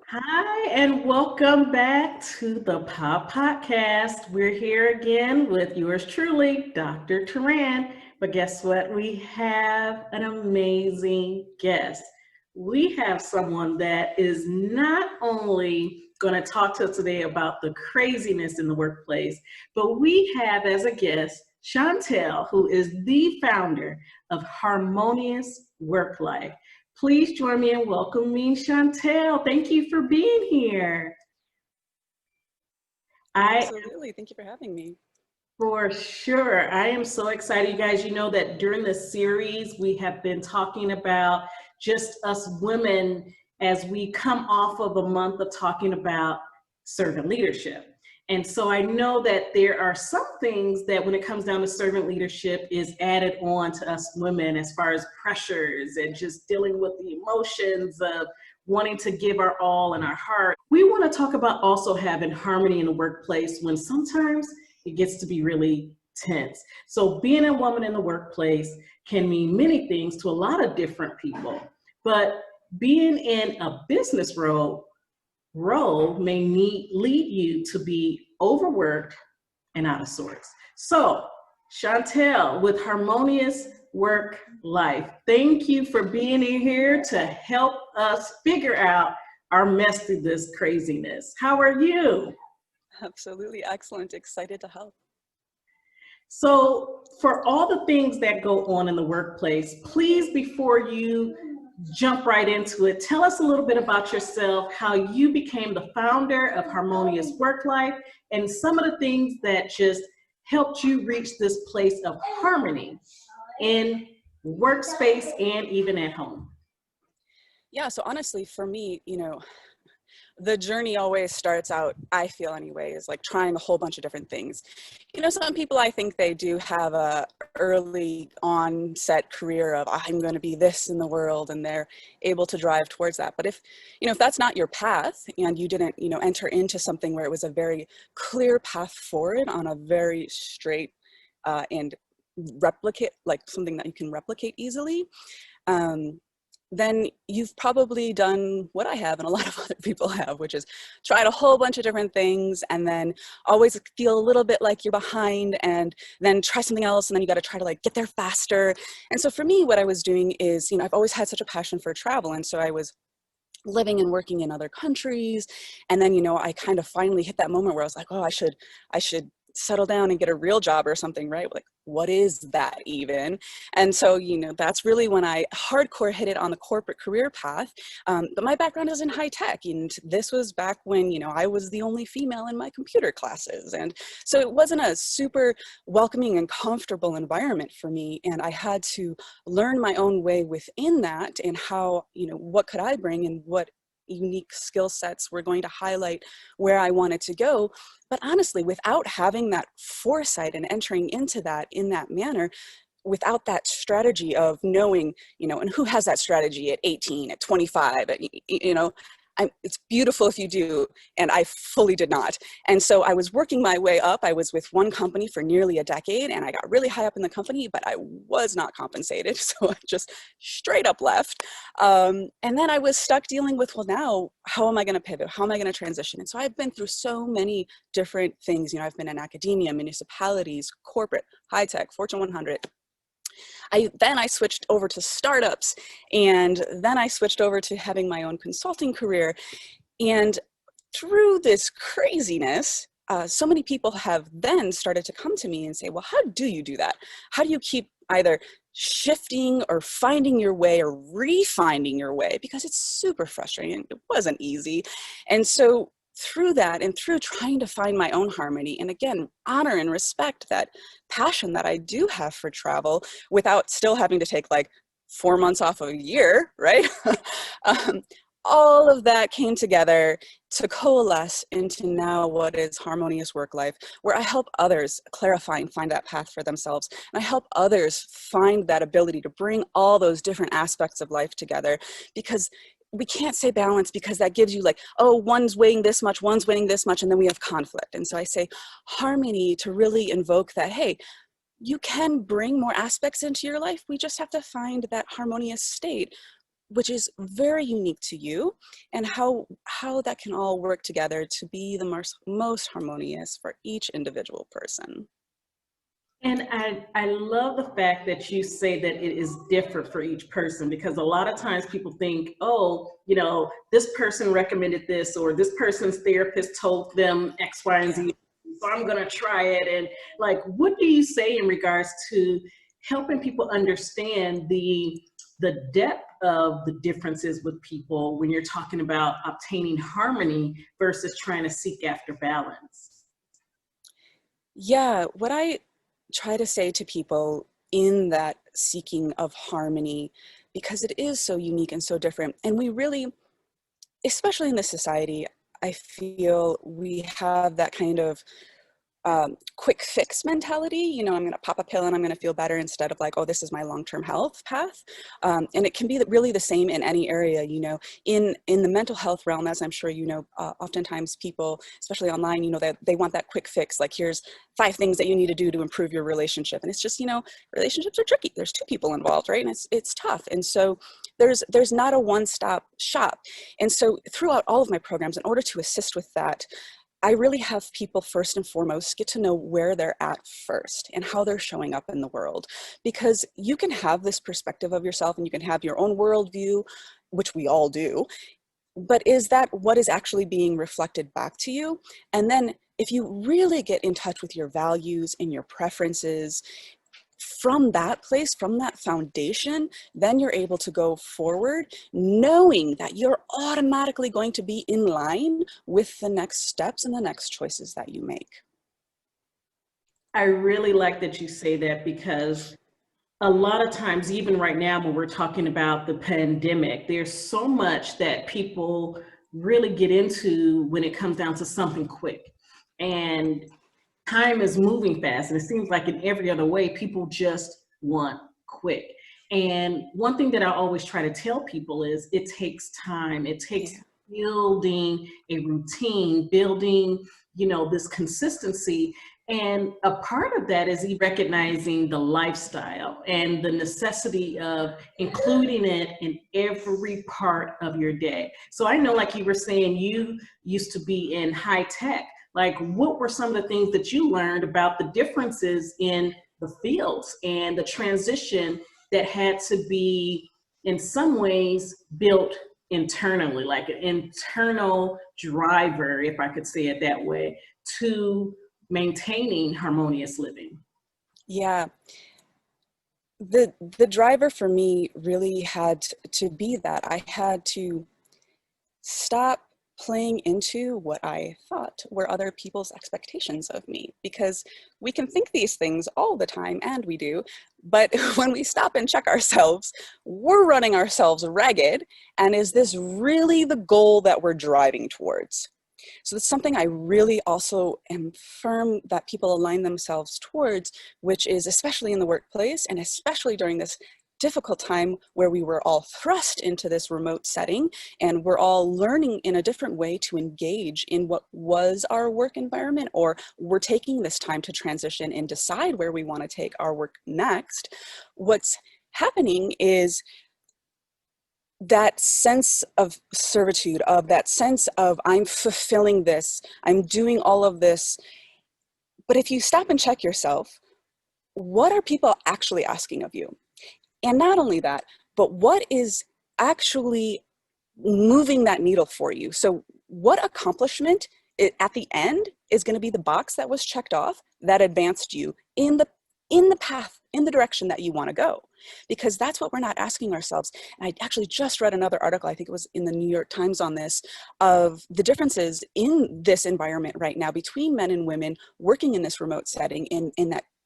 Hi, and welcome back to the Pop Podcast. We're here again with yours truly, Dr. Teran. But guess what? We have an amazing guest. We have someone that is not only going to talk to us today about the craziness in the workplace, but we have as a guest Chantel, who is the founder of Harmonious Work Life. Please join me in welcoming Chantel. Thank you for being here. I Absolutely. Thank you for having me. For sure. I am so excited, you guys. You know that during this series, we have been talking about just us women as we come off of a month of talking about servant leadership. And so I know that there are some things that when it comes down to servant leadership is added on to us women as far as pressures and just dealing with the emotions of wanting to give our all in our heart. We want to talk about also having harmony in the workplace when sometimes it gets to be really tense. So being a woman in the workplace can mean many things to a lot of different people, but being in a business role may lead you to be overworked and out of sorts. So Chantel with Harmonious Work Life, thank you for being in here to help us figure out our mess through this craziness. How are you? Absolutely. Excellent. Excited to help. So, for all the things that go on in the workplace, please, before you jump right into it, tell us a little bit about yourself, how you became the founder of Harmonious Work Life, and some of the things that just helped you reach this place of harmony in workspace and even at home. Yeah. So honestly, for me, the journey always starts out, I feel anyway, is like trying a whole bunch of different things. Some people, I think they do have a early onset career of I'm going to be this in the world, and they're able to drive towards that. But if that's not your path and you didn't, enter into something where it was a very clear path forward on a very straight and replicate, like something that you can replicate easily, then you've probably done what I have and a lot of other people have, which is tried a whole bunch of different things and then always feel a little bit like you're behind, and then try something else, and then you got to try to like get there faster. And so for me, what I was doing is, I've always had such a passion for travel, and so I was living and working in other countries. And then, I kind of finally hit that moment where I was like, oh, I should settle down and get a real job or something, right? Like, what is that even? And so, that's really when I hardcore hit it on the corporate career path. But my background is in high tech. And this was back when, I was the only female in my computer classes. And so it wasn't a super welcoming and comfortable environment for me. And I had to learn my own way within that, and how, what could I bring and what unique skill sets were going to highlight where I wanted to go. But honestly, without having that foresight and entering into that in that manner, without that strategy of knowing, and who has that strategy at 18, at 25, it's beautiful if you do, and I fully did not. And so I was working my way up. I was with one company for nearly a decade, and I got really high up in the company, but I was not compensated. So I just straight up left. And then I was stuck dealing with, well, now how am I going to pivot? How am I going to transition? And so I've been through so many different things. I've been in academia, municipalities, corporate, high tech, Fortune 100. Then I switched over to startups, and then I switched over to having my own consulting career. And through this craziness, so many people have then started to come to me and say, well, how do you do that? How do you keep either shifting or finding your way or refinding your way? Because it's super frustrating. It wasn't easy. And so through that, and through trying to find my own harmony, and again, honor and respect that passion that I do have for travel, without still having to take like 4 months off of a year, right? um, all of that came together to coalesce into now what is Harmonious Work Life, where I help others clarify and find that path for themselves. And I help others find that ability to bring all those different aspects of life together, because we can't say balance, because that gives you like, oh, one's weighing this much, one's weighing this much, and then we have conflict. And so I say harmony to really invoke that, hey, you can bring more aspects into your life. We just have to find that harmonious state which is very unique to you, and how that can all work together to be the most harmonious for each individual person. And I love the fact that you say that it is different for each person, because a lot of times people think, oh, this person recommended this, or this person's therapist told them X, Y, and Yeah. Z, so I'm going to try it. And like, what do you say in regards to helping people understand the depth of the differences with people when you're talking about obtaining harmony versus trying to seek after balance? Yeah, what I try to say to people in that seeking of harmony, because it is so unique and so different, and we really, especially in this society, I feel we have that kind of quick fix mentality. I'm going to pop a pill and I'm going to feel better, instead of like, oh, this is my long-term health path. And it can be really the same in any area. In the mental health realm, as I'm sure oftentimes people, especially online, that they want that quick fix. Like, here's 5 things that you need to do to improve your relationship. And it's just, relationships are tricky. There's 2 people involved, right? And it's tough. And so there's not a one-stop shop. And so throughout all of my programs, in order to assist with that, I really have people first and foremost get to know where they're at first and how they're showing up in the world. Because you can have this perspective of yourself and you can have your own worldview, which we all do, but is that what is actually being reflected back to you? And then if you really get in touch with your values and your preferences, from that place, from that foundation, then you're able to go forward knowing that you're automatically going to be in line with the next steps and the next choices that you make. I really like that you say that, because a lot of times, even right now, when we're talking about the pandemic, there's so much that people really get into when it comes down to something quick. And time is moving fast, and it seems like in every other way, people just want quick. And one thing that I always try to tell people is it takes time. It takes Yeah. building a routine, building, this consistency. And a part of that is recognizing the lifestyle and the necessity of including it in every part of your day. So I know, like you were saying, you used to be in high tech. Like, what were some of the things that you learned about the differences in the fields and the transition that had to be, in some ways, built internally, like an internal driver, if I could say it that way, to maintaining harmonious living? Yeah. The driver for me really had to be that I had to stop playing into what I thought were other people's expectations of me, because we can think these things all the time, and we do, but when we stop and check ourselves, we're running ourselves ragged. And is this really the goal that we're driving towards? So that's something I really also am firm that people align themselves towards, which is, especially in the workplace and especially during this difficult time where we were all thrust into this remote setting and we're all learning in a different way to engage in what was our work environment, or we're taking this time to transition and decide where we want to take our work next. What's happening is that sense of servitude, of that sense of I'm fulfilling this, I'm doing all of this. But if you stop and check yourself, what are people actually asking of you? And not only that, but what is actually moving that needle for you? So what accomplishment at the end is going to be the box that was checked off that advanced you in the path, in the direction that you want to go? Because that's what we're not asking ourselves. And I actually just read another article, I think it was in the New York Times, on this, of the differences in this environment right now between men and women working in this remote setting, in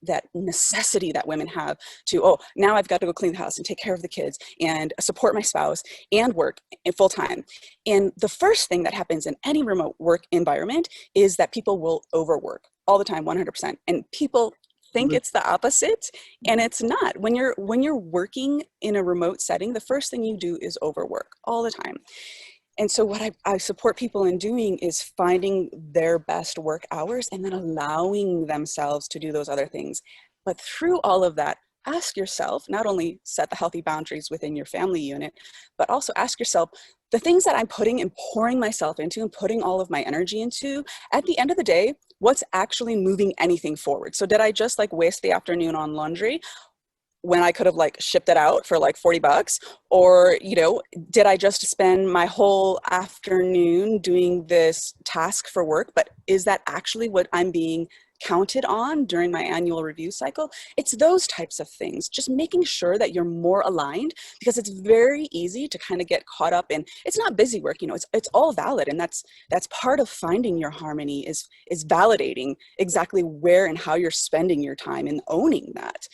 that necessity that women have to, oh, now I've got to go clean the house and take care of the kids and support my spouse and work full time. And the first thing that happens in any remote work environment is that people will overwork all the time, 100%. And people think it's the opposite, and it's not. When you're working in a remote setting, the first thing you do is overwork all the time. And so what I support people in doing is finding their best work hours and then allowing themselves to do those other things. But through all of that, ask yourself, not only set the healthy boundaries within your family unit, but also ask yourself, the things that I'm putting and pouring myself into and putting all of my energy into, at the end of the day, what's actually moving anything forward? So did I just like waste the afternoon on laundry when I could have like shipped it out for like $40? Or, you know, did I just spend my whole afternoon doing this task for work, but is that actually what I'm being counted on during my annual review cycle? It's those types of things, just making sure that you're more aligned, because it's very easy to kind of get caught up in, it's not busy work, you know, it's all valid. And that's part of finding your harmony, is validating exactly where and how you're spending your time and owning that.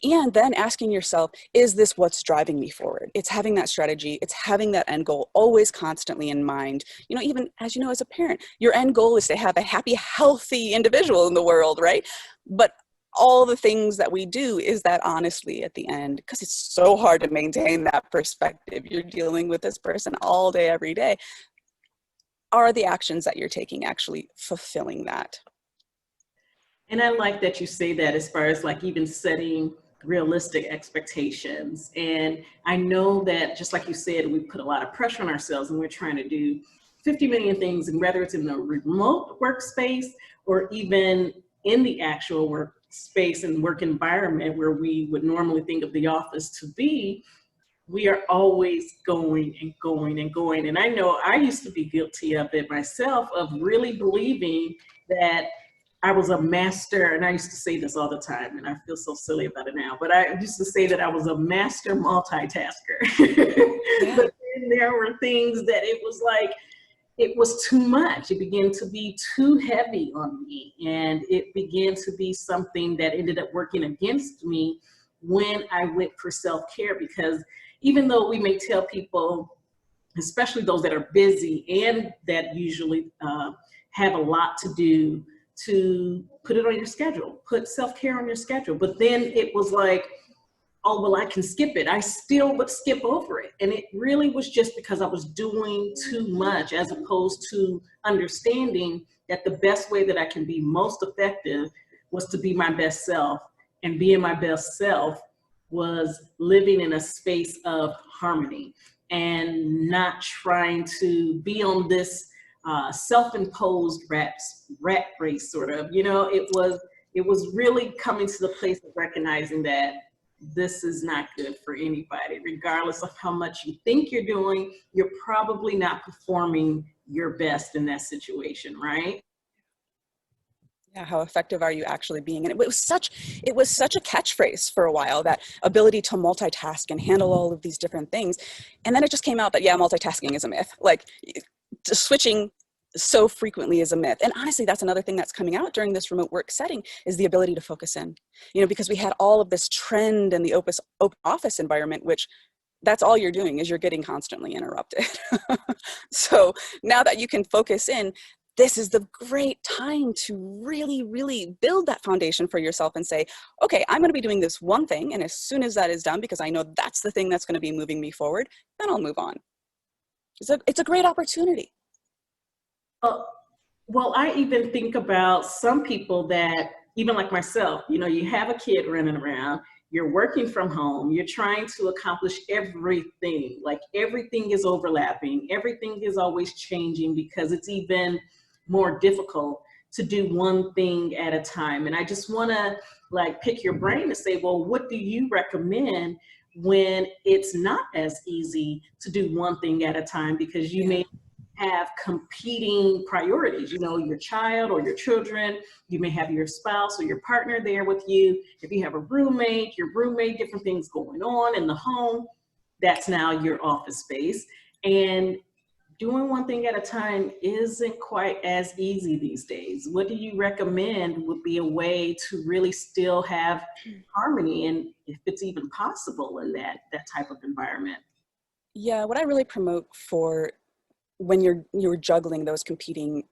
And then asking yourself, is this what's driving me forward? It's having that strategy. It's having that end goal always constantly in mind. You know, even as you know, as a parent, your end goal is to have a happy, healthy individual in the world, right? But all the things that we do, is that honestly at the end, because it's so hard to maintain that perspective. You're dealing with this person all day, every day. Are the actions that you're taking actually fulfilling that? And I like that you say that, as far as like even setting realistic expectations. And I know that, just like you said, we put a lot of pressure on ourselves and we're trying to do 50 million things, and whether it's in the remote workspace or even in the actual workspace and work environment where we would normally think of the office to be, we are always going and going and going. And I know I used to be guilty of it myself, of really believing that I was a master, and I used to say this all the time, and I feel so silly about it now, but I used to say that I was a master multitasker. Yeah. But then there were things that it was like, it was too much. It began to be too heavy on me, and it began to be something that ended up working against me when I went for self-care. Because even though we may tell people, especially those that are busy and that usually have a lot to do, to put it on your schedule, put self-care on your schedule. But then it was like, oh, well, I can skip it. I still would skip over it. And it really was just because I was doing too much, as opposed to understanding that the best way that I can be most effective was to be my best self. And being my best self was living in a space of harmony and not trying to be on this self-imposed rat race, sort of. You know, it was really coming to the place of recognizing that this is not good for anybody. Regardless of how much you think you're doing, you're probably not performing your best in that situation, right? Yeah, how effective are you actually being? And it was such a catchphrase for a while, that ability to multitask and handle all of these different things. And then it just came out that, yeah, multitasking is a myth. Like, just switching so frequently is a myth. And honestly, that's another thing that's coming out during this remote work setting, is the ability to focus in. You know, because we had all of this trend in the open office environment, which that's all you're doing, is you're getting constantly interrupted. So now that you can focus in, this is the great time to really, really build that foundation for yourself and say, okay, I'm going to be doing this one thing. And as soon as that is done, because I know that's the thing that's going to be moving me forward, then I'll move on. It's a great opportunity. Well, well, I even think about some people that, even like myself, you know, you have a kid running around, you're working from home, you're trying to accomplish everything. Like, everything is overlapping, everything is always changing, because it's even more difficult to do one thing at a time. And I just want to like pick your brain to say, well, what do you recommend when it's not as easy to do one thing at a time? Because you Yeah. may have competing priorities, you know, your child or your children, you may have your spouse or your partner there with you. If you have a roommate, your roommate, different things going on in the home, that's now your office space. And doing one thing at a time isn't quite as easy these days. What do you recommend would be a way to really still have harmony, and if it's even possible in that type of environment? Yeah, what I really promote for when you're juggling those competing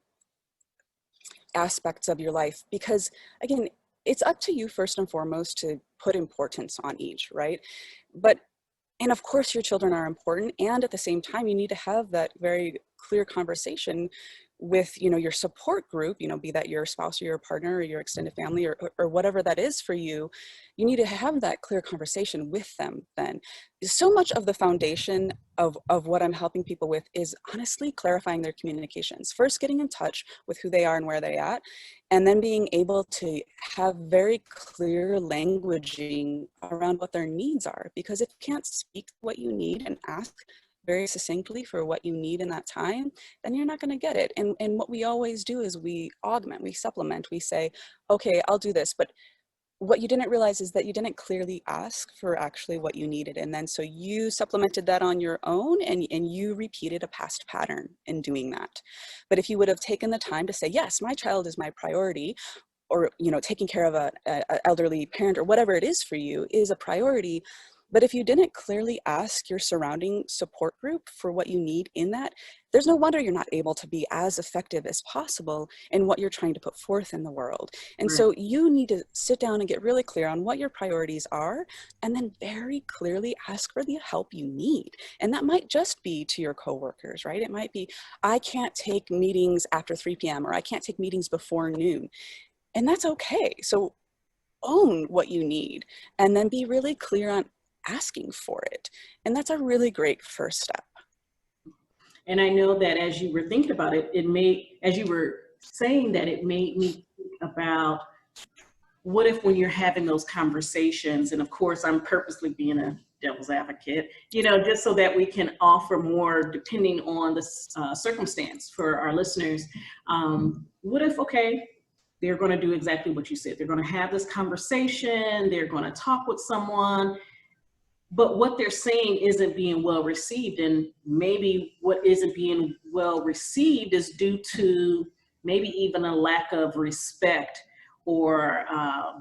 aspects of your life, because again, it's up to you first and foremost to put importance on each, right? But and of course your children are important, and at the same time you need to have that very clear conversation with, your support group, be that your spouse or your partner or your extended family or whatever that is for you, you need to have that clear conversation with them then. So much of the foundation of what I'm helping people with is honestly clarifying their communications. First, getting in touch with who they are and where they're at, and then being able to have very clear languaging around what their needs are. Because if you can't speak what you need and ask very succinctly for what you need in that time, then you're not going to get it. And what we always do is we augment, we supplement, we say, okay, I'll do this. But what you didn't realize is that you didn't clearly ask for actually what you needed. And then so you supplemented that on your own, and you repeated a past pattern in doing that. But if you would have taken the time to say, yes, my child is my priority, or taking care of a elderly parent or whatever it is for you is a priority. But if you didn't clearly ask your surrounding support group for what you need in that, there's no wonder you're not able to be as effective as possible in what you're trying to put forth in the world. And Right. so you need to sit down and get really clear on what your priorities are, and then very clearly ask for the help you need. And that might just be to your coworkers, right? It might be, I can't take meetings after 3 p.m. or I can't take meetings before noon. And that's okay. So own what you need and then be really clear on asking for it. And that's a really great first step. And I know that as you were thinking about it, as you were saying that, it made me think about what if when you're having those conversations, and of course I'm purposely being a devil's advocate, just so that we can offer more depending on the circumstance for our listeners. What if, okay, they're going to do exactly what you said. They're going to have this conversation. They're going to talk with someone, but what they're saying isn't being well received. And maybe what isn't being well received is due to maybe even a lack of respect or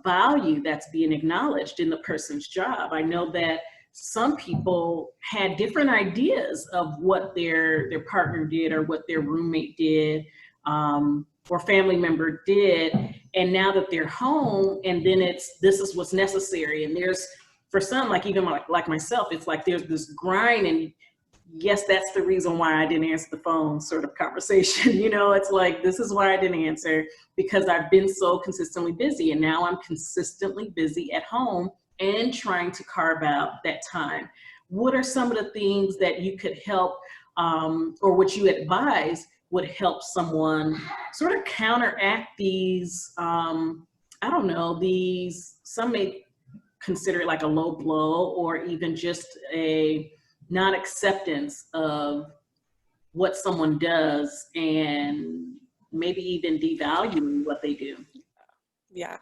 value that's being acknowledged in the person's job. I know that some people had different ideas of what their partner did or what their roommate did, or family member did. And now that they're home, and then this is what's necessary. And there's, for some, like even like myself, it's like there's this grind, and yes, that's the reason why I didn't answer the phone sort of conversation. It's like, this is why I didn't answer, because I've been so consistently busy, and now I'm consistently busy at home and trying to carve out that time. What are some of the things that you could help, or what you advise would help someone sort of counteract these, I don't know, some may consider it like a low blow, or even just a non-acceptance of what someone does, and maybe even devaluing what they do? Yeah.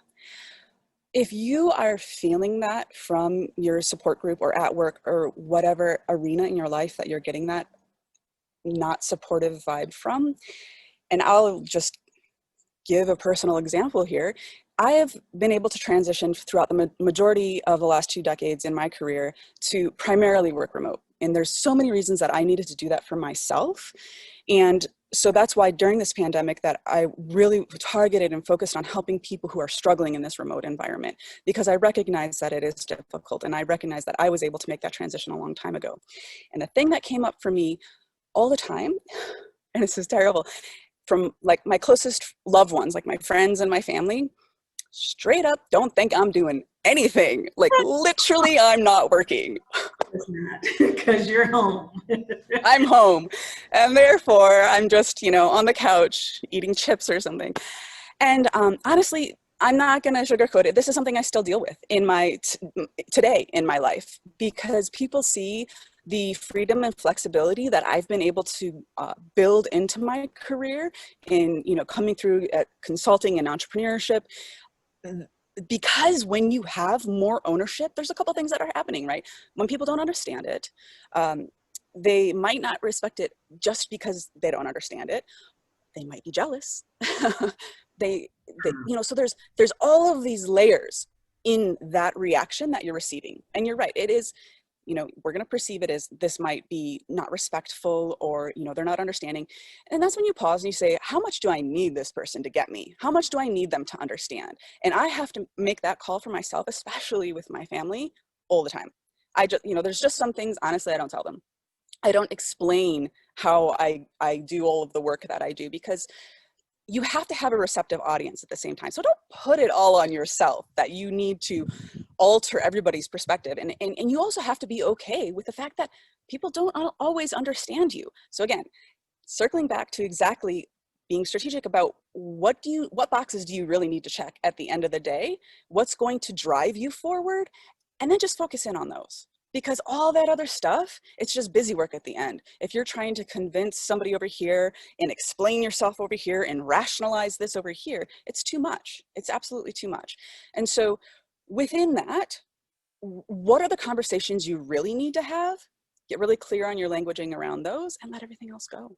If you are feeling that from your support group or at work or whatever arena in your life that you're getting that not supportive vibe from, and I'll just give a personal example here. I have been able to transition throughout the majority of the last 2 decades in my career to primarily work remote. And there's so many reasons that I needed to do that for myself. And so that's why during this pandemic that I really targeted and focused on helping people who are struggling in this remote environment, because I recognize that it is difficult. And I recognize that I was able to make that transition a long time ago. And the thing that came up for me all the time, and this is terrible, from like my closest loved ones, like my friends and my family, straight up don't think I'm doing anything. Like literally I'm not working. It's not, because you're home. I'm home. And therefore I'm just, on the couch eating chips or something. And honestly, I'm not going to sugarcoat it. This is something I still deal with in today in my life, because people see the freedom and flexibility that I've been able to build into my career in, coming through consulting and entrepreneurship. Because when you have more ownership, there's a couple things that are happening, right? When people don't understand it, they might not respect it just because they don't understand it. They might be jealous. So there's all of these layers in that reaction that you're receiving. And you're right, it is, we're going to perceive it as this might be not respectful, or, they're not understanding. And that's when you pause and you say, how much do I need this person to get me? How much do I need them to understand? And I have to make that call for myself, especially with my family, all the time. There's just some things, honestly, I don't tell them. I don't explain how I do all of the work that I do, because you have to have a receptive audience at the same time. So don't put it all on yourself that you need to alter everybody's perspective. And you also have to be okay with the fact that people don't always understand you. So again, circling back to exactly being strategic about what boxes do you really need to check at the end of the day, what's going to drive you forward, and then just focus in on those. Because all that other stuff, it's just busy work at the end. If you're trying to convince somebody over here and explain yourself over here and rationalize this over here, it's too much. It's absolutely too much. And so within that, what are the conversations you really need to have? Get really clear on your languaging around those and let everything else go.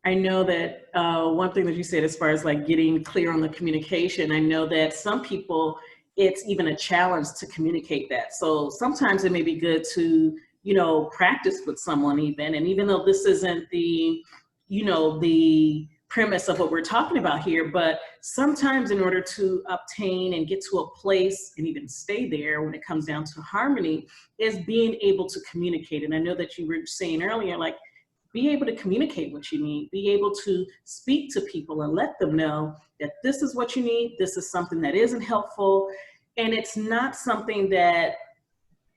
I know that one thing that you said as far as like getting clear on the communication, I know that some people, it's even a challenge to communicate that. So sometimes it may be good to, you know, practice with someone even. And even though this isn't the, you know, the premise of what we're talking about here, but sometimes in order to obtain and get to a place and even stay there when it comes down to harmony is being able to communicate. And I know that you were saying earlier, like, be able to communicate what you need, be able to speak to people and let them know that this is what you need, this is something that isn't helpful, and it's not something that,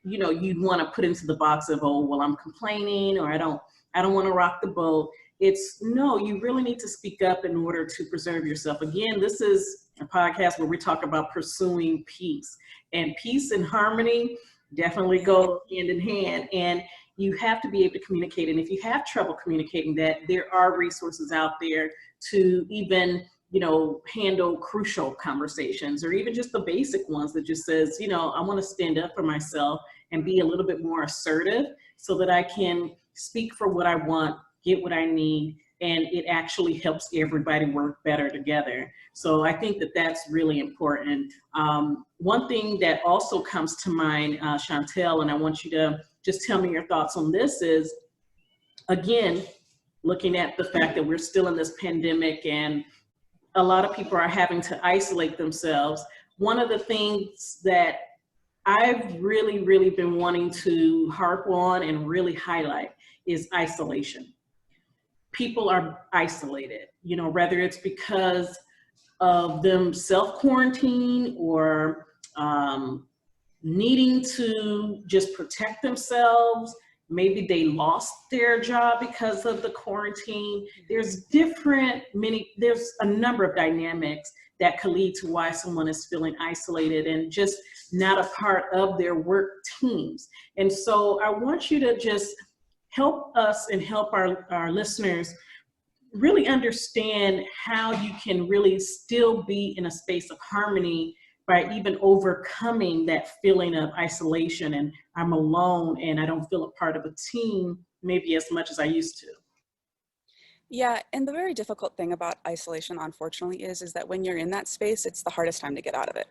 you know, you'd want to put into the box of, oh, well, I'm complaining, or I don't want to rock the boat. It's no, you really need to speak up in order to preserve yourself. Again, this is a podcast where we talk about pursuing peace, and peace and harmony definitely go hand in hand. And you have to be able to communicate. And if you have trouble communicating that, there are resources out there to even, you know, handle crucial conversations, or even just the basic ones that just says, you know, I want to stand up for myself and be a little bit more assertive so that I can speak for what I want, get what I need, and it actually helps everybody work better together. So I think that that's really important. One thing that also comes to mind, Chantel, and I want you to just tell me your thoughts on this, is, again, looking at the fact that we're still in this pandemic and a lot of people are having to isolate themselves. One of the things that I've really been wanting to harp on and really highlight is isolation. People are isolated, you know, whether it's because of them self-quarantine or needing to just protect themselves. Maybe they lost their job because of the quarantine. There's a number of dynamics that could lead to why someone is feeling isolated and just not a part of their work teams. And so I want you to just help us and help our listeners really understand how you can really still be in a space of harmony by even overcoming that feeling of isolation and I'm alone and I don't feel a part of a team maybe as much as I used to. Yeah, and the very difficult thing about isolation, unfortunately, is that when you're in that space, it's the hardest time to get out of it,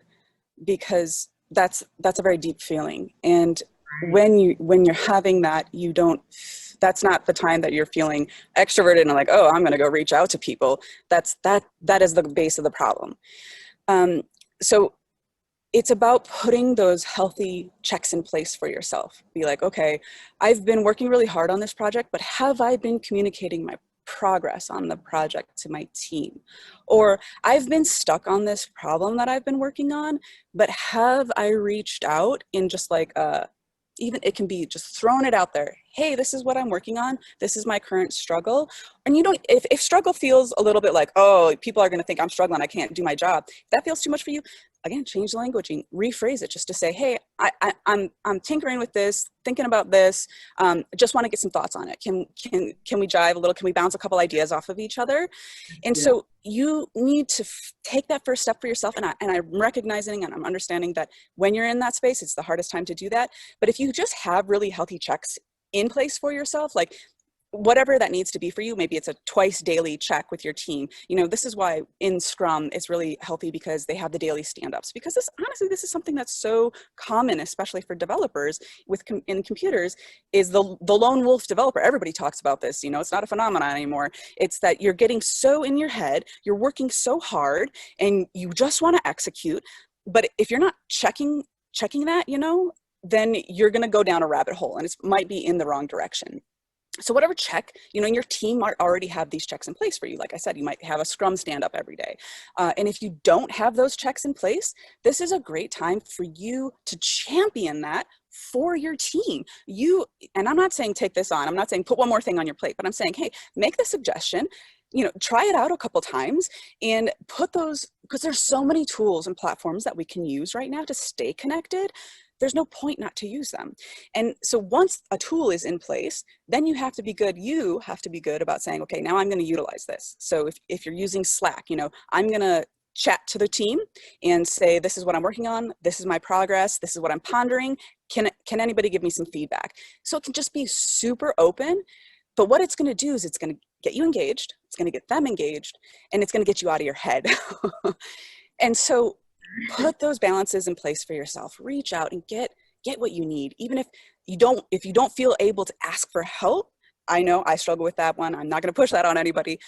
because that's a very deep feeling. And when you're having that, that's not the time that you're feeling extroverted and like, oh, I'm going to go reach out to people. That is the base of the problem. So it's about putting those healthy checks in place for yourself. Be like, okay, I've been working really hard on this project, but have I been communicating my progress on the project to my team? Or I've been stuck on this problem that I've been working on, but have I reached out in just like even it can be just throwing it out there. Hey, this is what I'm working on. This is my current struggle. And you don't, if struggle feels a little bit like, oh, people are going to think I'm struggling, I can't do my job. If that feels too much for you, again, change the languaging, rephrase it just to say, hey, I'm tinkering with this, thinking about this, just want to get some thoughts on it. Can we jive a little? Can we bounce a couple ideas off of each other? And so you need to take that first step for yourself. And I'm recognizing and I'm understanding that when you're in that space, it's the hardest time to do that. But if you just have really healthy checks in place for yourself, like whatever that needs to be for you, maybe it's a twice daily check with your team. You know, this is why in Scrum it's really healthy, because they have the daily stand-ups, because honestly, this is something that's so common, especially for developers in computers, is the lone wolf developer. Everybody talks about this, you know, it's not a phenomenon anymore. It's that you're getting so in your head, you're working so hard and you just want to execute. But if you're not checking that, you know, then you're going to go down a rabbit hole and it might be in the wrong direction. So whatever check, and your team might already have these checks in place for you. Like I said, you might have a Scrum stand up every day. And if you don't have those checks in place, this is a great time for you to champion that for your team. And I'm not saying take this on, I'm not saying put one more thing on your plate, but I'm saying, hey, make the suggestion, try it out a couple times and put those, because there's so many tools and platforms that we can use right now to stay connected. There's no point not to use them. And so once a tool is in place, then you have to be good about saying, okay, now I'm going to utilize this. So if you're using Slack, I'm going to chat to the team and say, this is what I'm working on. This is my progress. This is what I'm pondering. Can anybody give me some feedback? So it can just be super open. But what it's going to do is it's going to get you engaged. It's going to get them engaged, and it's going to get you out of your head. And so put those balances in place for yourself. Reach out and get what you need. Even if you don't feel able to ask for help. I know I struggle with that one. I'm not going to push that on anybody,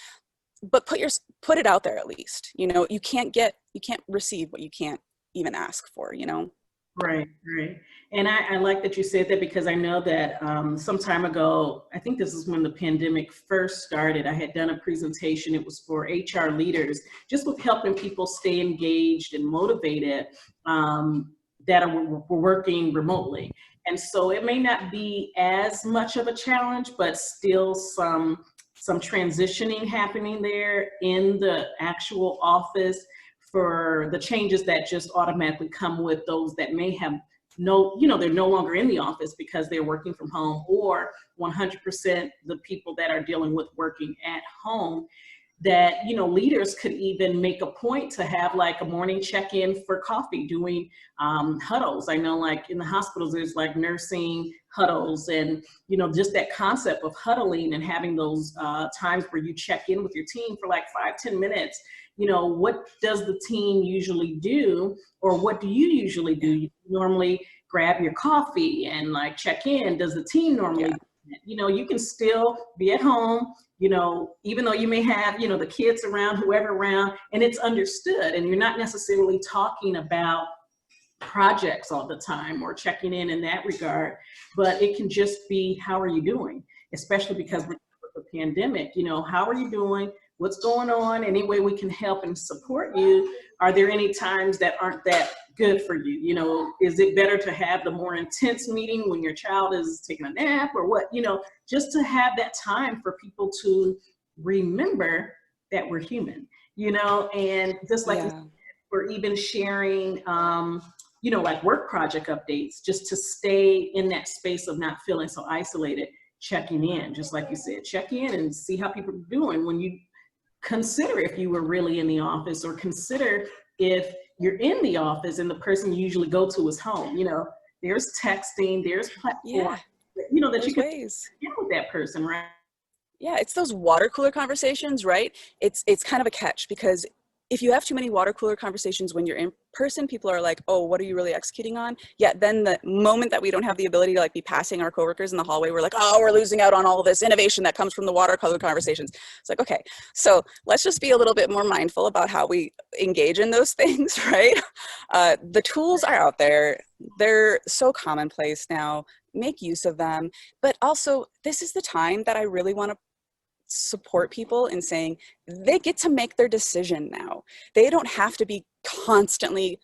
but put it out there at least. You can't receive what you can't even ask for, Right. And I like that you said that, because I know that some time ago, I think this is when the pandemic first started, I had done a presentation. It was for HR leaders, just with helping people stay engaged and motivated that were working remotely. And so it may not be as much of a challenge, but still some transitioning happening there in the actual office, for the changes that just automatically come with those that may have they're no longer in the office because they're working from home, or 100% the people that are dealing with working at home, that, leaders could even make a point to have like a morning check-in for coffee, doing huddles. I know like in the hospitals, there's like nursing huddles, and, just that concept of huddling and having those times where you check in with your team for like 5-10 minutes. What does the team usually do, or what do you usually do? You normally grab your coffee and like check in. Does the team normally do that? You can still be at home, even though you may have, the kids around, whoever around, and it's understood, and you're not necessarily talking about projects all the time or checking in that regard, but it can just be, how are you doing? Especially because with the pandemic, how are you doing? What's going on? Any way we can help and support you? Are there any times that aren't that good for you? Is it better to have the more intense meeting when your child is taking a nap, or what? Just to have that time for people to remember that we're human, and just like we're even sharing, like work project updates, just to stay in that space of not feeling so isolated, checking in, just like you said, check in and see how people are doing. When you consider if you were really in the office, or consider if you're in the office and the person you usually go to is home, there's texting, there's platforms, that you can get with that person, right? Yeah, it's those water cooler conversations, right? It's kind of a catch, because if you have too many water cooler conversations when you're in person, people are like, oh, what are you really executing on? Yeah, then the moment that we don't have the ability to like be passing our coworkers in the hallway, we're like, oh, we're losing out on all of this innovation that comes from the water cooler conversations. It's like, okay, so let's just be a little bit more mindful about how we engage in those things, right? The tools are out there. They're so commonplace now. Make use of them. But also, this is the time that I really want to support people in saying they get to make their decision now. They don't have to be constantly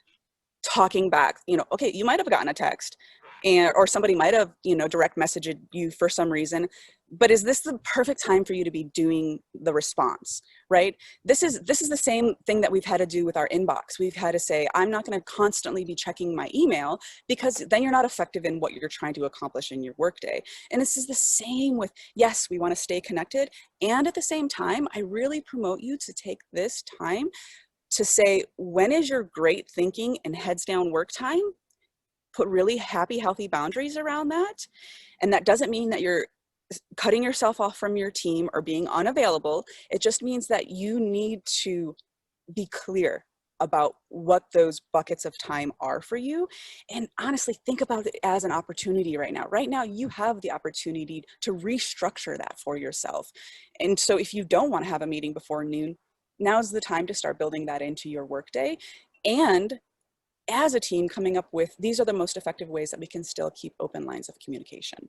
talking back. Okay, you might have gotten a text, or somebody might have, direct messaged you for some reason, but is this the perfect time for you to be doing the response, right? This is the same thing that we've had to do with our inbox. We've had to say, I'm not going to constantly be checking my email, because then you're not effective in what you're trying to accomplish in your workday. And this is the same with, yes, we want to stay connected. And at the same time, I really promote you to take this time to say, when is your great thinking and heads down work time? Put really happy, healthy boundaries around that. And that doesn't mean that you're cutting yourself off from your team or being unavailable. It just means that you need to be clear about what those buckets of time are for you. And honestly, think about it as an opportunity right now. Right now, you have the opportunity to restructure that for yourself. And so if you don't want to have a meeting before noon, now's the time to start building that into your workday. And as a team coming up with, these are the most effective ways that we can still keep open lines of communication.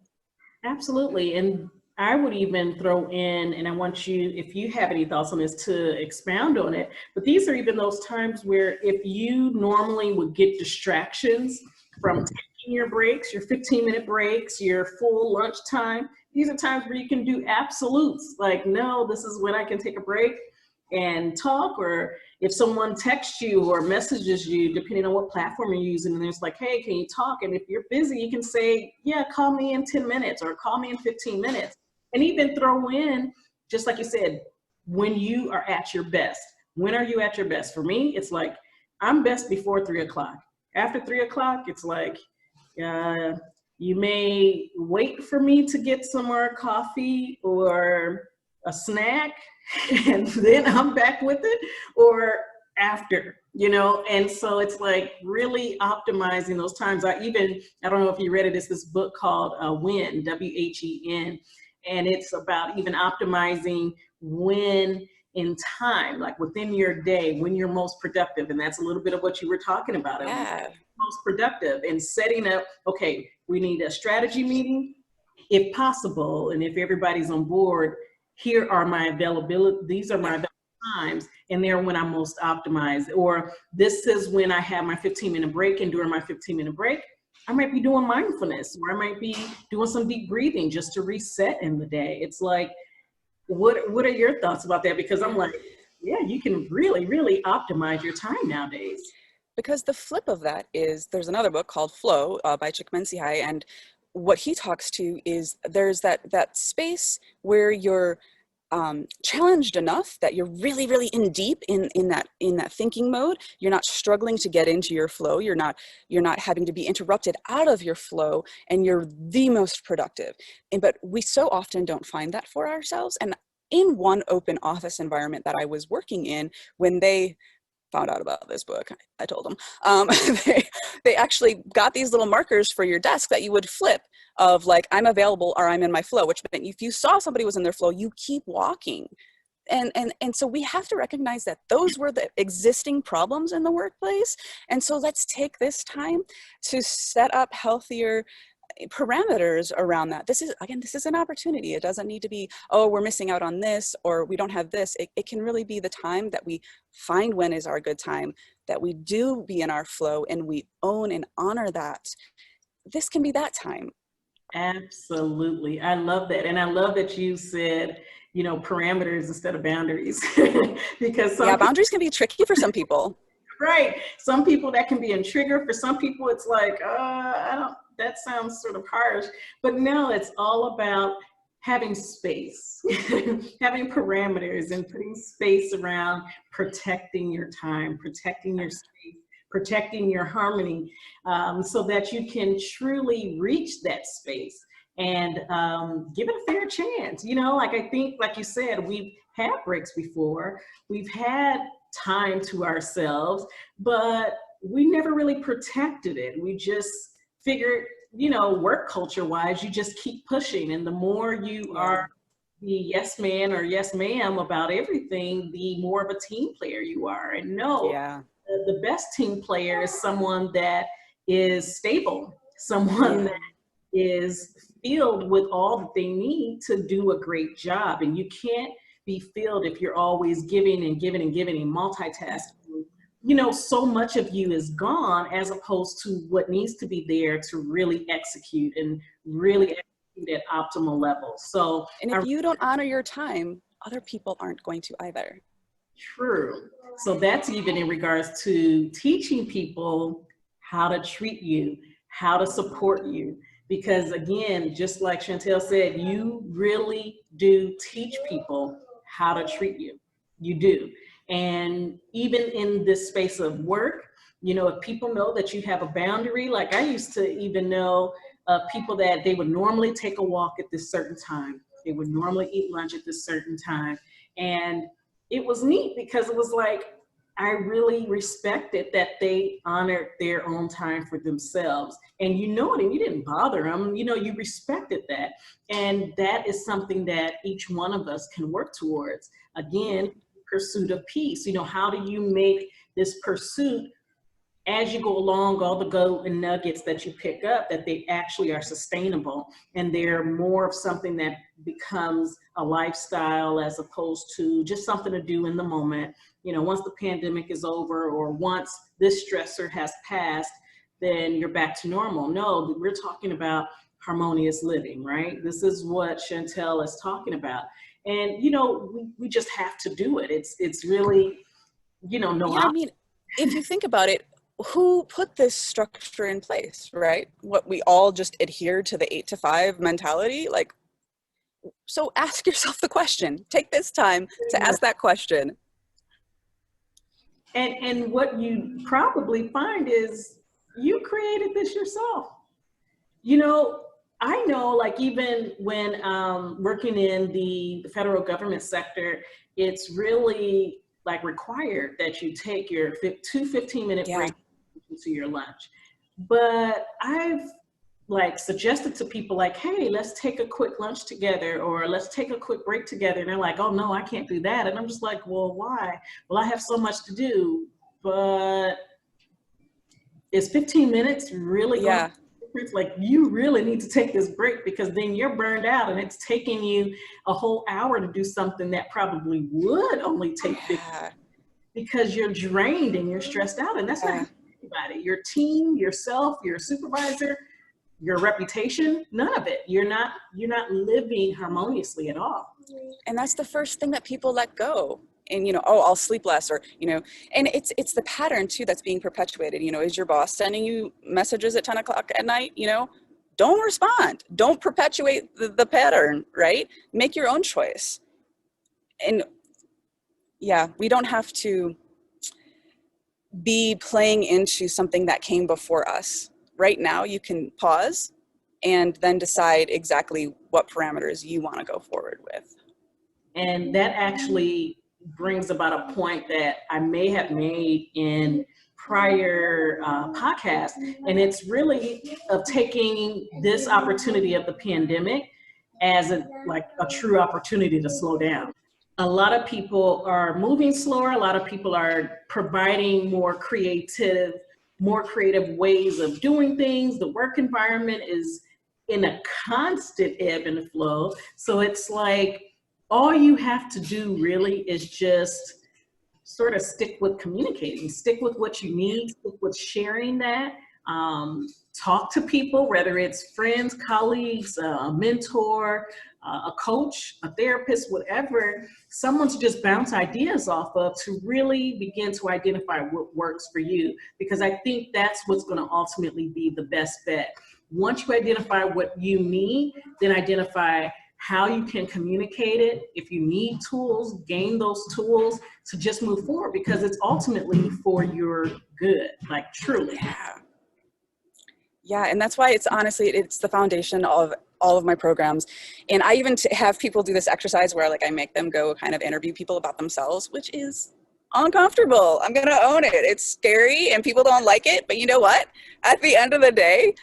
Absolutely. And I would even throw in, and I want you, if you have any thoughts on this, to expound on it, but these are even those times where if you normally would get distractions from taking your breaks, your 15-minute breaks, your full lunch time, these are times where you can do absolutes. Like, no, this is when I can take a break and talk. Or if someone texts you or messages you, depending on what platform you're using, and it's like, hey, can you talk? And if you're busy, you can say, yeah, call me in 10 minutes or call me in 15 minutes. And even throw in, just like you said, when you are at your best. When are you at your best? For me, it's like, I'm best before 3 o'clock. After 3 o'clock, it's like, you may wait for me to get some more coffee or a snack, and then I'm back with it, or after, and so it's like really optimizing those times. I don't know if you read it, it's this book called When, W-H-E-N, and it's about even optimizing when in time, like within your day, when you're most productive. And that's a little bit of what you were talking about. Yeah. Most productive, and setting up, okay, we need a strategy meeting, if possible, and if everybody's on board, here are my availability, these are my available times, and they're when I'm most optimized. Or this is when I have my 15-minute break, and during my 15-minute break, I might be doing mindfulness, or I might be doing some deep breathing just to reset in the day. It's like, what are your thoughts about that? Because I'm like, yeah, you can really, really optimize your time nowadays. Because the flip of that is, there's another book called Flow by Csikszentmihalyi, and what he talks to is there's that space where you're challenged enough that you're really, really in deep in that thinking mode. You're not struggling to get into your flow. You're not having to be interrupted out of your flow, and you're the most productive. But we so often don't find that for ourselves. And in one open office environment that I was working in, when they found out about this book, I told them, they actually got these little markers for your desk that you would flip, of like, I'm available or I'm in my flow, which meant if you saw somebody was in their flow, you keep walking. And so we have to recognize that those were the existing problems in the workplace. And so let's take this time to set up healthier parameters around that. This is an opportunity. It doesn't need to be, oh, we're missing out on this, or we don't have this. It can really be the time that we find when is our good time, that we do be in our flow, and we own and honor that. This can be that time. Absolutely. I love that. And I love that you said, parameters instead of boundaries. Because boundaries can be tricky for some people. Right. Some people that can be a trigger. For some people, it's like, that sounds sort of harsh. But no, it's all about having space, having parameters, and putting space around protecting your time, protecting your space, protecting your harmony, so that you can truly reach that space and give it a fair chance. I think, like you said, we've had breaks before, we've had time to ourselves, but we never really protected it. We just figured, work culture wise, you just keep pushing. And the more you are the yes man or yes ma'am about everything, the more of a team player you are. And the best team player is someone that is stable, someone that is filled with all that they need to do a great job. And you can't be filled if you're always giving and giving and giving and multitasking. So much of you is gone, as opposed to what needs to be there to really execute and really execute at optimal levels. So, and if you don't honor your time, other people aren't going to either. True. So that's even in regards to teaching people how to treat you, how to support you. Because again, just like Chantel said, you really do teach people how to treat you. You do. And even in this space of work, if people know that you have a boundary, like I used to even know people that they would normally take a walk at this certain time. They would normally eat lunch at this certain time. And it was neat because it was like, I really respected that they honored their own time for themselves. And and you didn't bother them, you respected that. And that is something that each one of us can work towards. Again, pursuit of peace. How do you make this pursuit as you go along, all the golden nuggets that you pick up, that they actually are sustainable and they're more of something that becomes a lifestyle as opposed to just something to do in the moment. You know, once the pandemic is over or once this stressor has passed, then you're back to normal. No, we're talking about harmonious living, right? This is what Chantel is talking about. And, you know, we just have to do it. It's really, you know, no Yeah, I option. mean, if you think about it, who put this structure in place, right? What, we all just adhere to the 8 to 5 mentality? Like, so ask yourself the question. Take this time to ask that question. And what you probably find is you created this yourself. You know, I know, like, even when working in the federal government sector, it's really like required that you take your 15-minute Yeah. break to your lunch. But I've like suggested to people like, hey, let's take a quick lunch together or let's take a quick break together. And they're like, oh no, I can't do that. And I'm just like, well, why? Well, I have so much to do. But is 15 minutes really going to Yeah. make a difference? Like, you really need to take this break because then you're burned out and it's taking you a whole hour to do something that probably would only take 15 Yeah. because you're drained and you're stressed out. And that's not Yeah. anybody, your team, yourself, your supervisor, your reputation, none of it. You're not living harmoniously at all. And that's the first thing that people let go. And, you know, oh, I'll sleep less, or, you know, and it's the pattern too that's being perpetuated. You know, is your boss sending you messages at 10 o'clock at night? You know, don't respond. Don't perpetuate the pattern, right? Make your own choice. And yeah, we don't have to be playing into something that came before us. Right now, you can pause and then decide exactly what parameters you want to go forward with. And that actually brings about a point that I may have made in prior podcasts. And it's really of taking this opportunity of the pandemic as a true opportunity to slow down. A lot of people are moving slower. A lot of people are providing more creative ways of doing things. The work environment is in a constant ebb and flow. So it's like all you have to do really is just sort of stick with communicating, stick with what you need, stick with sharing that. Talk to people, whether it's friends, colleagues, a mentor, a coach, a therapist, whatever, someone to just bounce ideas off of to really begin to identify what works for you. Because I think that's what's going to ultimately be the best bet. Once you identify what you need, then identify how you can communicate it. If you need tools, gain those tools to just move forward because it's ultimately for your good, like truly. Yeah. Yeah, and that's why it's honestly, it's the foundation of all of my programs. And I even have people do this exercise where like I make them go kind of interview people about themselves, which is uncomfortable. I'm going to own it. It's scary and people don't like it, but you know what? At the end of the day,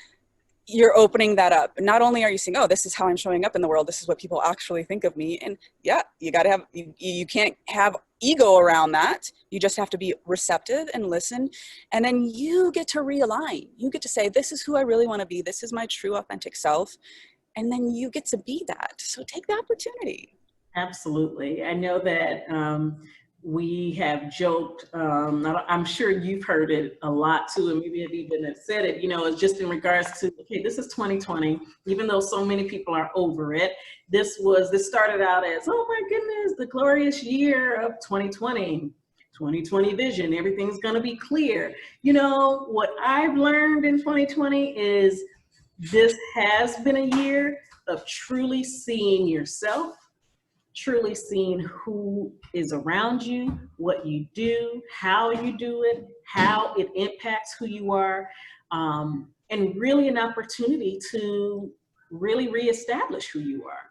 you're opening that up. Not only are you saying, oh, this is how I'm showing up in the world, this is what people actually think of me. And yeah, you got to have, you can't have ego around that. You just have to be receptive and listen. And then you get to realign. You get to say, this is who I really want to be. This is my true authentic self. And then you get to be that. So take the opportunity. Absolutely. I know that we have joked, I'm sure you've heard it a lot too, and maybe have even have said it, you know, it's just in regards to, okay, this is 2020, even though so many people are over it. This started out as, oh my goodness, the glorious year of 2020. 2020 vision, everything's going to be clear. You know, what I've learned in 2020 is this has been a year of truly seeing yourself, truly seeing who is around you, what you do, how you do it, how it impacts who you are, and really an opportunity to really reestablish who you are.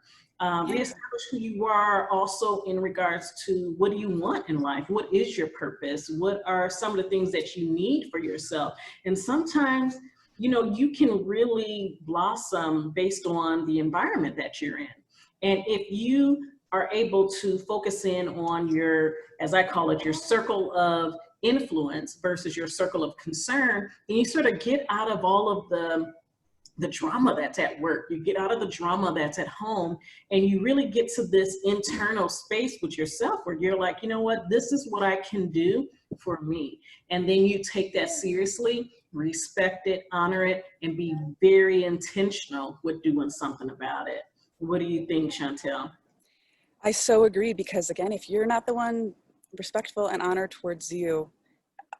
Reestablish who you are also in regards to what do you want in life? What is your purpose? What are some of the things that you need for yourself? And sometimes, you know, you can really blossom based on the environment that you're in. And if you are able to focus in on your, as I call it, your circle of influence versus your circle of concern, and you sort of get out of all of the drama that's at work. You get out of the drama that's at home, and you really get to this internal space with yourself where you're like, you know what, this is what I can do for me. And then you take that seriously, respect it, honor it, and be very intentional with doing something about it. What do you think, Chantel? I so agree, because again, if you're not the one respectful and honored towards you,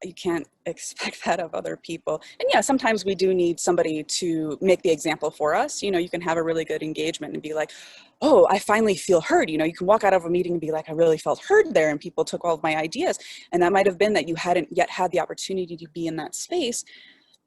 you can't expect that of other people. And yeah, sometimes we do need somebody to make the example for us. You know, you can have a really good engagement and be like, oh, I finally feel heard. You know, you can walk out of a meeting and be like, I really felt heard there, and people took all of my ideas. And that might have been that you hadn't yet had the opportunity to be in that space.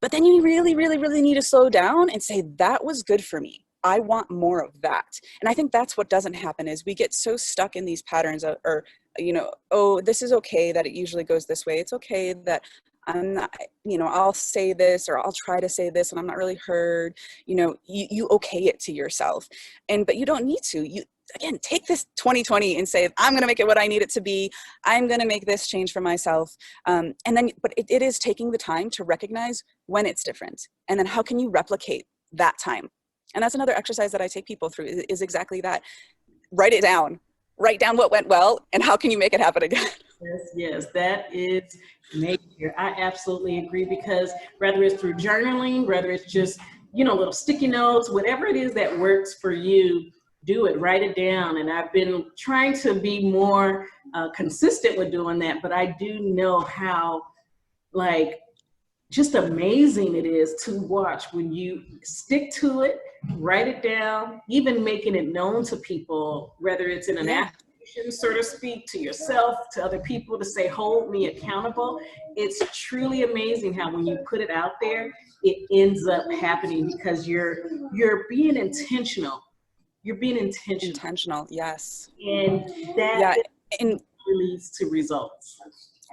But then you really, really, really need to slow down and say, that was good for me. I want more of that. And I think that's what doesn't happen, is we get so stuck in these patterns of, or, you know, oh, this is okay that it usually goes this way. It's okay that I'm not, you know, I'll say this, or I'll try to say this and I'm not really heard. You know, you okay it to yourself. But you don't need to. You, again, take this 2020 and say, I'm going to make it what I need it to be. I'm going to make this change for myself. And then, but it is taking the time to recognize when it's different. And then how can you replicate that time? And that's another exercise that I take people through, is exactly that. Write it down. Write down what went well, and how can you make it happen again? Yes, that is major. I absolutely agree, because whether it's through journaling, whether it's just, you know, little sticky notes, whatever it is that works for you, do it, write it down. And I've been trying to be more consistent with doing that, but I do know how, like, just amazing it is to watch when you stick to it, write it down, even making it known to people, whether it's in an affirmation, so to speak, to yourself, to other people, to say, hold me accountable. It's truly amazing how when you put it out there, it ends up happening, because you're being intentional. You're being intentional. Intentional, yes. And that Yeah, and leads to results.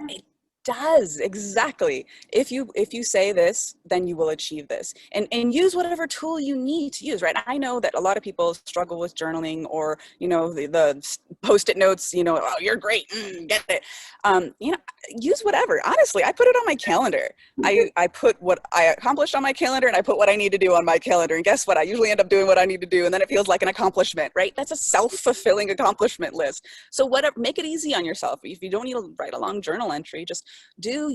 it does, exactly. If you say this, then you will achieve this, and use whatever tool you need to use, right? I know that a lot of people struggle with journaling, or, you know, the post-it notes, you know, oh, you're great, get it. You know, use whatever. Honestly, I put it on my calendar. I put what I accomplished on my calendar, and I put what I need to do on my calendar, and guess what? I usually end up doing what I need to do, and then it feels like an accomplishment, right? That's a self-fulfilling accomplishment list. So whatever, make it easy on yourself. If you don't need to write a long journal entry, just do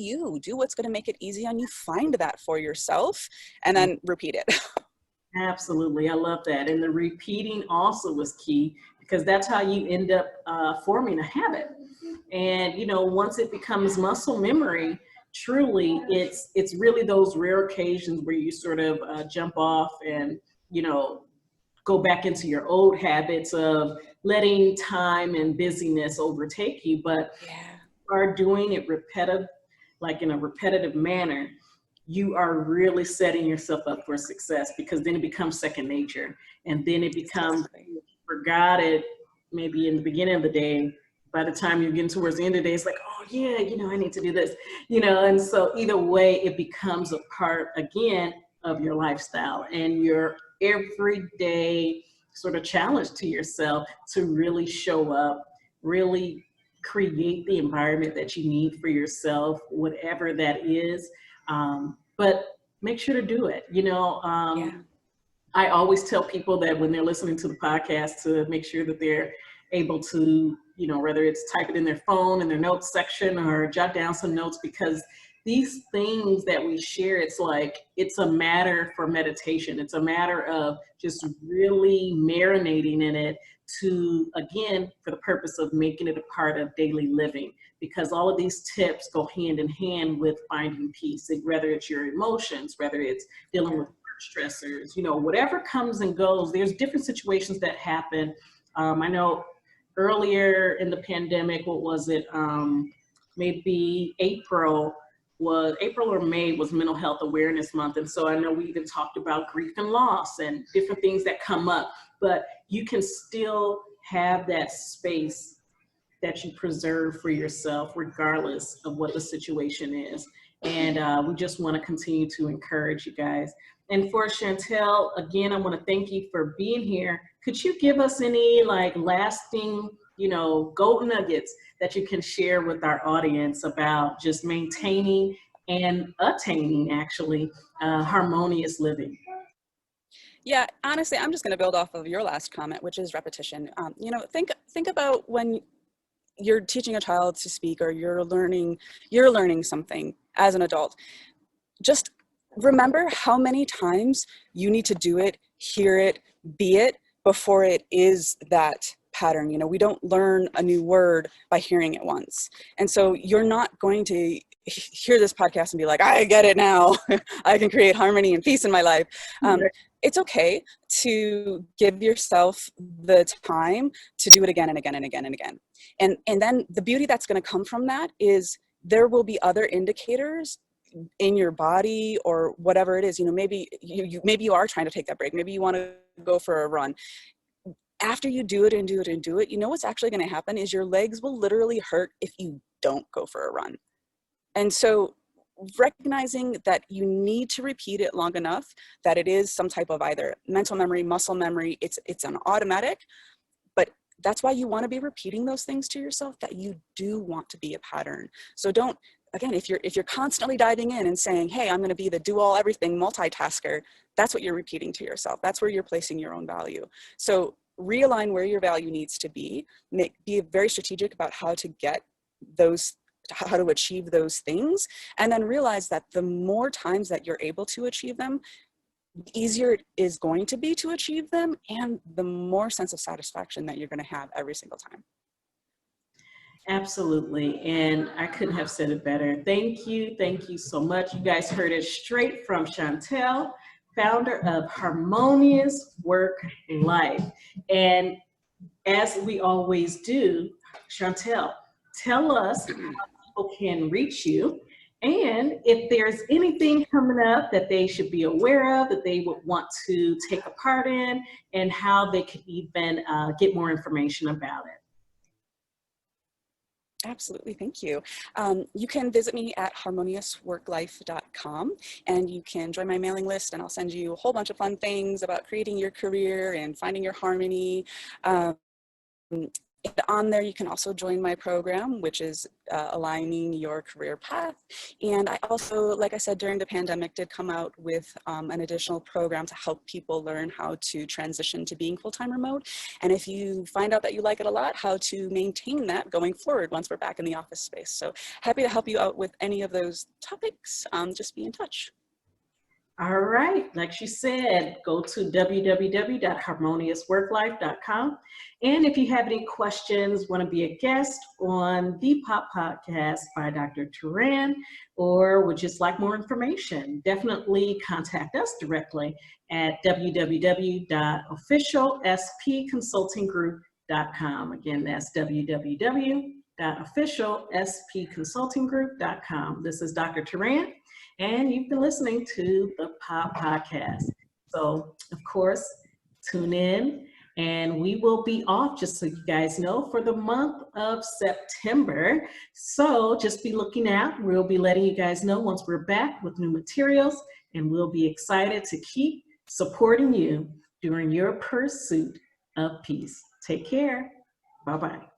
what's going to make it easy on you. Find that for yourself, and then repeat it. Absolutely. I love that. And the repeating also was key, because that's how you end up forming a habit. And, you know, once it becomes muscle memory, truly, it's really those rare occasions where you sort of jump off and, you know, go back into your old habits of letting time and busyness overtake you. But are doing it repetitive, like in a repetitive manner, you are really setting yourself up for success, because then it becomes second nature. And then it becomes, forgot it maybe in the beginning of the day. By the time you're getting towards the end of the day, it's like, oh yeah, you know, I need to do this, you know. And so either way, it becomes a part again of your lifestyle and your everyday sort of challenge to yourself to really show up, really create the environment that you need for yourself, whatever that is. But make sure to do it. You know, I always tell people that when they're listening to the podcast, to make sure that they're able to, you know, whether it's type it in their phone in their notes section or jot down some notes, because these things that we share, it's like, it's a matter for meditation. It's a matter of just really marinating in it to, again, for the purpose of making it a part of daily living, because all of these tips go hand in hand with finding peace, whether it's your emotions, whether it's dealing with stressors, you know, whatever comes and goes. There's different situations that happen. I know earlier in the pandemic, what was it? Maybe April or May was Mental Health Awareness Month. And so I know we even talked about grief and loss and different things that come up, but you can still have that space that you preserve for yourself, regardless of what the situation is. And we just want to continue to encourage you guys. And for Chantel, again, I want to thank you for being here. Could you give us any like lasting gold nuggets that you can share with our audience about just maintaining and attaining, actually, harmonious living? Yeah, honestly, I'm just going to build off of your last comment, which is repetition. Think about when you're teaching a child to speak, or you're learning something as an adult. Just remember how many times you need to do it, hear it, be it, before it is that pattern. We don't learn a new word by hearing it once. And so you're not going to hear this podcast and be like, I get it now. I can create harmony and peace in my life. It's okay to give yourself the time to do it again and again and again and again. And then the beauty that's going to come from that is there will be other indicators in your body, or whatever it is. Maybe you are trying to take that break. Maybe you want to go for a run. After you do it and do it and do it, what's actually going to happen is your legs will literally hurt if you don't go for a run. And so recognizing that you need to repeat it long enough that it is some type of either mental memory, muscle memory, it's an automatic, but that's why you want to be repeating those things to yourself, that you do want to be a pattern. So don't, again, if you're constantly diving in and saying, hey, I'm going to be the do all everything multitasker, that's what you're repeating to yourself. That's where you're placing your own value. So realign where your value needs to be, be very strategic about how to get those, how to achieve those things, and then realize that the more times that you're able to achieve them, the easier it is going to be to achieve them, and the more sense of satisfaction that you're going to have every single time. Absolutely. And I couldn't have said it better. Thank you. Thank you so much. You guys heard it straight from Chantel, founder of Harmonious Work Life. And as we always do, Chantel, tell us how people can reach you, and if there's anything coming up that they should be aware of, that they would want to take a part in, and how they could even get more information about it. Absolutely, thank you. You can visit me at harmoniousworklife.com, and you can join my mailing list, and I'll send you a whole bunch of fun things about creating your career and finding your harmony. And on there, you can also join my program, which is aligning your career path. And I also, like I said, during the pandemic, did come out with an additional program to help people learn how to transition to being full-time remote. And if you find out that you like it a lot, how to maintain that going forward once we're back in the office space. So happy to help you out with any of those topics. Just be in touch. All right, like she said, go to www.harmoniousworklife.com. And if you have any questions, want to be a guest on the POP podcast by Dr. Teran, or would just like more information, definitely contact us directly at www.officialspconsultinggroup.com. Again, that's www.officialspconsultinggroup.com. This is Dr. Teran, and you've been listening to the POP Podcast. So, of course, tune in, and we will be off, just so you guys know, for the month of September. So just be looking out. We'll be letting you guys know once we're back with new materials, and we'll be excited to keep supporting you during your pursuit of peace. Take care. Bye-bye.